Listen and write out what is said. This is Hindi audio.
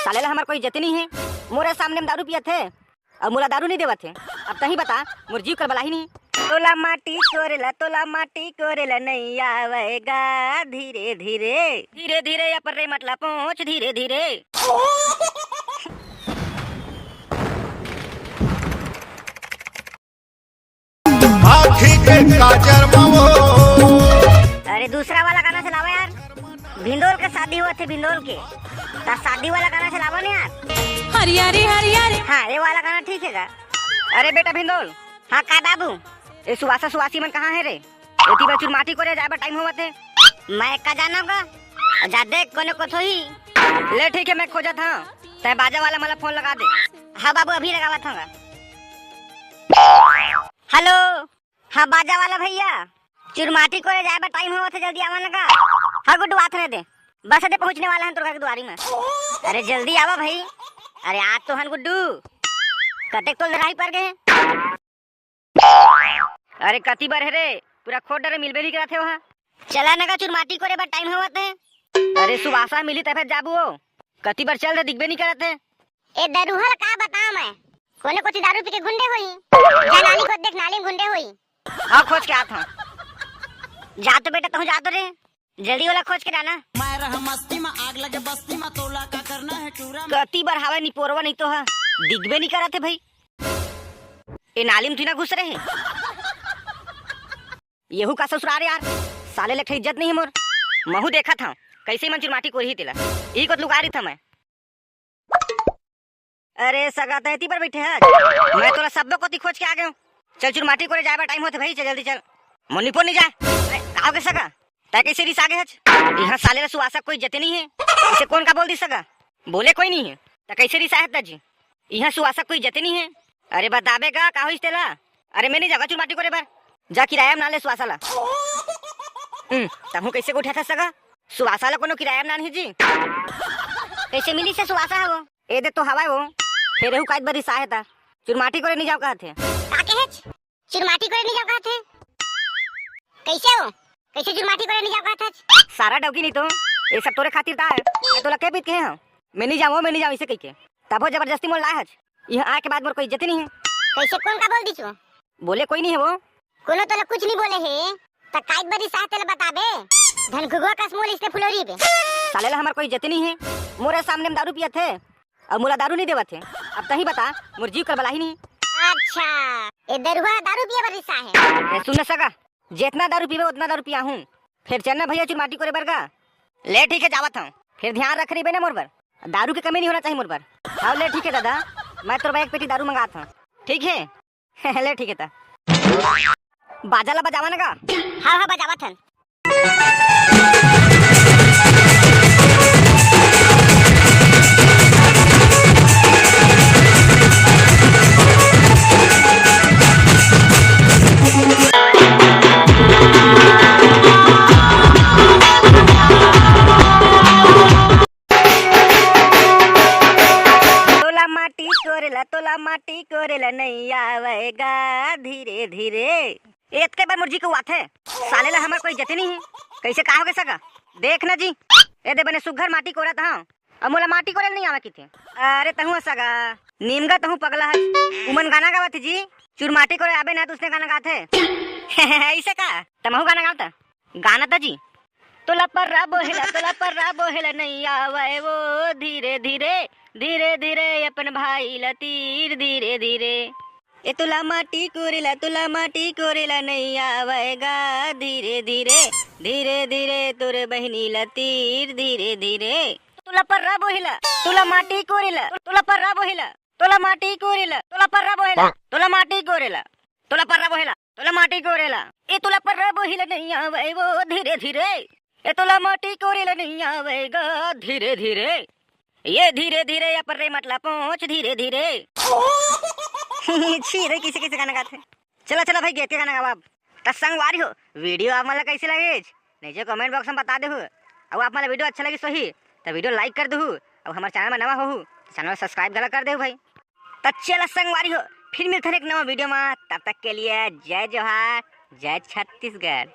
साले ला हमार कोई इज्जत नहीं है। मोरे सामने में दारू पिया थे और मोला दारू नहीं देवा थे। अब तही बता मोर जीव कर बला ही नहीं। तोला माटी कोरेला नहीं आवेगा धीरे धीरे धीरे धीरे या पर रे मतला पहुंच धीरे धीरे। अरे दूसरा वाला गाना चलावा यार। भिंडोल के शादी हुआ थे, भिंडोल के शादी वाला गाना चलावा ना यार। हरियारी हरियारी। हाँ ये वाला गाना ठीक है का? अरे बेटा भिंडोल। हाँ का बाबू ये सुवासा सुवासी मन कहाँ है रे? एती बचुर माटी करे जाबा टाइम होवा थे। मैं का जानूंगा जा देख कोने को थोई। ले ठीक है मैं खोजा था तय बाजा वाला मला फोन लगा दे। हाँ बाबू अभी लगावा था। हेलो हाँ बाजा वाला भैया चुरमाटी करे जाबा टाइम होवा थे, जल्दी आवा लगा। हाँ गुड्डू आत रहे दे बस अडे पहुंचने वाला है तोरा के द्वारी में। अरे जल्दी आवा भाई। अरे आज तो हन गुड्डू कतेक तो लड़ाई पर गए। अरे कति बार है रे पूरा खोट डरे मिलबे नहीं करत है वहां। चला नगा चुरमाटी करे बा टाइम होवत है। अरे सुवासा मिली त फिर जाबू हो। कति बार चल दे दिखबे नहीं करत है। ए दरुहर का बता मैं कोने कुछ दारू पी के गुंडे होई जनानी को देख नाली में गुंडे होई। हां खोज के आत हूं। जा तो बेटा तू जा तो रे जल्दी वाला खोज के लाना। मैं रह मस्ती में आग लगे बस्ती में तोला का करना है चूरा। कति बार हवा नहीं पोरवा नहीं तो है दिखबे नहीं करत है भाई। ए नाली में तू ना घुस रहे हैं। येहू का ससुराल यार साले ले इज्जत नहीं है मोर। महू देखा था कैसे मन चुरमाटी को ही तिला यही को लुका रही था मैं। अरे सगा तहती पर बैठे है मैं तोरा सब को खोज के आ गया। चल चुरमाटी को जाए टाइम होते भाई चल जल्दी चल। मुन्नीपुर नहीं जाए आओ के सगा तय कैसे रिस आगे हज। यहाँ साले ला सुवासा कोई इज्जत नहीं है। इसे कौन का बोल दी सगा बोले कोई नहीं है तो कैसे रिस आए जी। यहाँ सुवासा कोई इज्जत नहीं है। अरे बताबेगा का होइस तेला। अरे मैंने जगह चुरमाटी करे बार जा किराया में ना ले सुवासा ला। तहु कैसे को उठा था सगा सुवासा ला कोनो किराया में ना नहीं जी। कैसे मिली से सुवासा है वो ए दे तो हवा है वो फिर रहू काट बरी सहायता चुरमाटी करे नहीं जाओ कहा थे। काके है चुरमाटी करे नहीं जाओ कहा थे। कैसे हो कैसे चुरमाटी करे नहीं जाओ कहा था। सारा डौकी नहीं तो ये सब तोरे खातिर ता है तो लके बीत के हैं। मैं नहीं जाऊं इसे कह के तब वो जबरदस्ती मोल लाया है। यहाँ आए के बाद मोर कोई इज्जत नहीं है। कैसे कौन का बोल दी छो बोले कोई नहीं है वो कोनो तो कुछ नहीं बोले है त काट बरी सहायता ले बताबे धन गुगवा का स्मॉल इसने फुलोरी पे साले ला हमार कोई इज्जत नहीं है। मोरे सामने में दारू पिया थे और मोला दारू नहीं देवा थे। अब तही बता मोर जीव कर बला ही नहीं। अच्छा ए दरुआ दारू पिया बरी सा है। सुन सगा जितना दारू पीवे उतना दारू पिया हूं फिर चलना भैया चुरमाटी करे बरगा। ले ठीक है जावत हूं फिर ध्यान रख रही बे ना मोर पर दारू की कमी नहीं होना चाहिए मोर पर। हाँ ले ठीक है दादा मैं तो एक पेटी दारू मंगाता हूँ ठीक है। ले ठीक है ता बाजा ला बजावा ना का। हाँ हाँ बजावा था। तोला माटी कोरेला नहीं आवेगा धीरे धीरे। एक के बार मुर्जी को बात है साले ला हमार कोई इज्जत नहीं है। कैसे का होगे सगा देख ना जी ए दे बने सुघर माटी कोरा था और मोला माटी कोरेल नहीं आवे की थे। अरे तहु सगा नीमगा तहु पगला है उमन गाना गावत जी चुरमाटी कोरे आबे ना तो उसने गाना गाते ऐसे का तमहु गाना गाता गाना था जी। तोला पर बोहेला नहीं आवे वो धीरे धीरे धीरे धीरे अपन भाई लतीर धीरे धीरे। ए तुला माटी कोरेला नहीं आवेगा धीरे धीरे धीरे धीरे तोरे बहनी लतीर धीरे धीरे। तुला पर्रा बोहिला तुला माटी कोरेला तुला पर्रा बोहिला तुला माटी कोरेला तुला पर्रा बोहिला तुला माटी कोरेला तुला पर्रा बोहिला तुला माटी कोरेला। ए तुला पर्रा बोहिला नहीं आवे वो धीरे धीरे ए तुला माटी कोरेला नहीं आवेगा धीरे धीरे ये धीरे धीरे या पर रे मतला पहुंच धीरे धीरे। छी रे किसी किसी गाना गाते। चलो चलो भाई गीत के गाना गाओ आप त संगवारी हो। वीडियो आप मला कैसे लगे नहीं जो कमेंट बॉक्स में बता दे हो। अब आप मला वीडियो अच्छा लगी सही तो वीडियो लाइक कर दो। अब हमारे चैनल में नवा हो चैनल सब्सक्राइब गला कर दे भाई। तो चलो संगवारी हो फिर मिलते हैं एक नवा वीडियो में। तब तक के लिए जय जोहार जय छत्तीसगढ़।